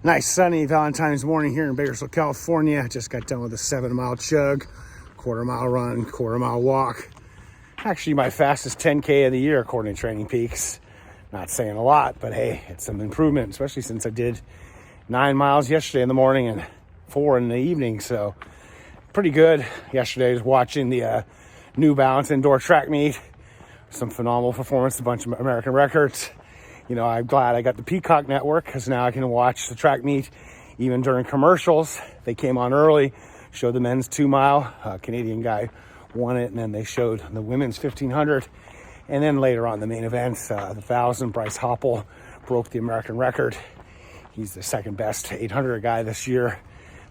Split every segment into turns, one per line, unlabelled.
Nice sunny Valentine's morning here in Bakersfield, California. Just got done with a 7-mile chug, quarter-mile run, quarter-mile walk. Actually, my fastest 10K of the year, according to Training Peaks. Not saying a lot, but hey, it's some improvement, especially since I did 9 miles yesterday in the morning and 4 in the evening. So pretty good. Yesterday I was watching the New Balance indoor track meet. Some phenomenal performance, a bunch of American records. You know, I'm glad I got the Peacock network because now I can watch the track meet even during commercials. They came on early, showed the men's 2-mile. A Canadian guy won it, and then they showed the women's 1,500. And then later on the main events, the 1,000, Bryce Hoppel broke the American record. He's the second best 800 guy this year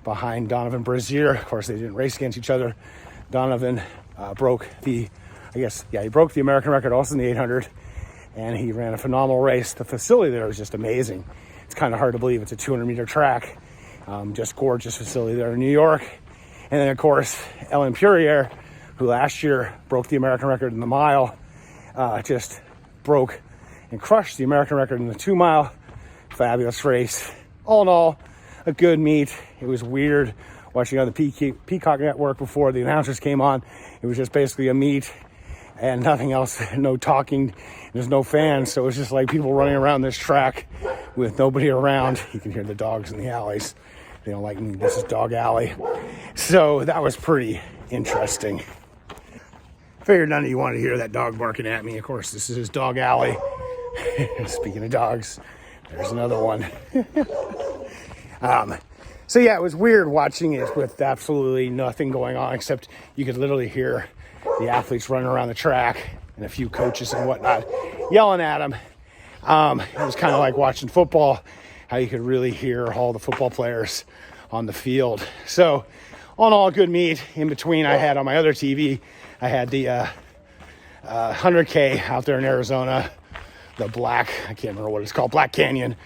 behind Donovan Brazier. Of course, they didn't race against each other. Donovan broke the American record also in the 800. And he ran a phenomenal race. The facility there is just amazing. It's kind of hard to believe it's a 200-meter track. Just gorgeous facility there in New York. And then, of course, Ellen Purier, who last year broke the American record in the mile, just broke and crushed the American record in the 2-mile. Fabulous race. All in all, a good meet. It was weird watching on the Peacock network before the announcers came on. It was just basically a meet and nothing else, no talking. There's no fans, so it's just like people running around this track with nobody around. You can hear the dogs in the alleys. They don't like me. This is Dog Alley. So that was pretty interesting. Figured none of you wanted to hear that dog barking at me. Of course, this is his Dog Alley. Speaking of dogs, there's another one. So yeah, it was weird watching it with absolutely nothing going on, except you could literally hear the athletes running around the track and a few coaches and whatnot yelling at them. It was kind of like watching football, how you could really hear all the football players on the field. So all in all, a good meet. In between, I had on my other TV, I had the 100K out there in Arizona, I can't remember what it's called, Black Canyon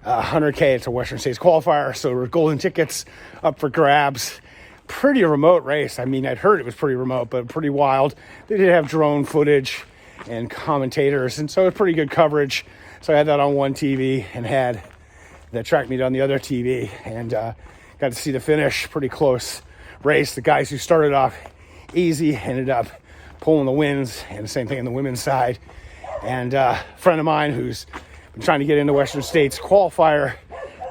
100K. It's a Western States qualifier, so there were golden tickets up for grabs. Pretty remote race. I mean, I'd heard it was pretty remote, but pretty wild. They did have drone footage and commentators, and so it was pretty good coverage. So I had that on one TV and had the track meet on the other TV, and got to see the finish. Pretty close race. The guys who started off easy ended up pulling the wins, and the same thing on the women's side. And a friend of mine who's been trying to get into Western States qualifier,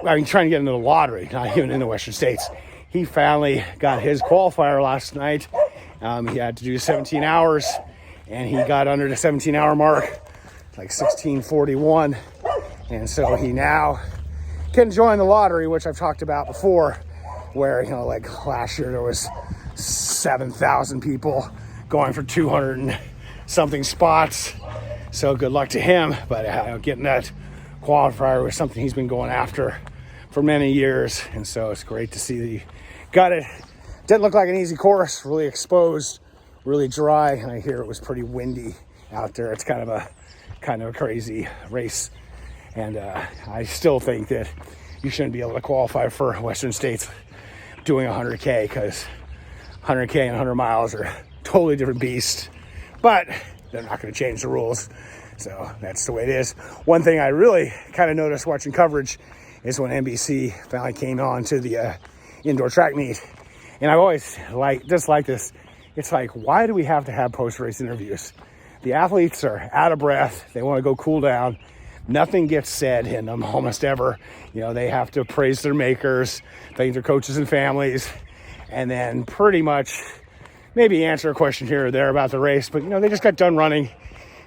trying to get into the lottery, not even in the Western States. He finally got his qualifier last night. He had to do 17 hours, and he got under the 17-hour mark, like 16:41. And so he now can join the lottery, which I've talked about before, where, you know, like last year there was 7,000 people going for 200 and something spots. So good luck to him. But getting that qualifier was something he's been going after for many years. And so it's great to see that he got it. Didn't look like an easy course, really exposed, really dry. And I hear it was pretty windy out there. It's kind of a crazy race. And I still think that you shouldn't be able to qualify for Western States doing 100K, because 100K and 100 miles are totally different beasts. But they're not going to change the rules. So that's the way it is. One thing I really kind of noticed watching coverage is when NBC finally came on to the indoor track meet. And I've always liked this. It's like, why do we have to have post-race interviews? The athletes are out of breath. They want to go cool down. Nothing gets said in them almost ever. You know, they have to praise their makers, thank their coaches and families, and then pretty much maybe answer a question here or there about the race. But, you know, they just got done running.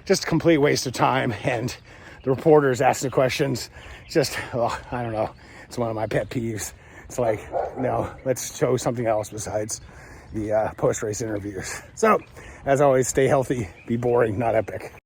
Just a complete waste of time. And the reporters asking the questions, just, I don't know. It's one of my pet peeves. It's like, no, let's show something else besides the post-race interviews. So, as always, stay healthy, be boring, not epic.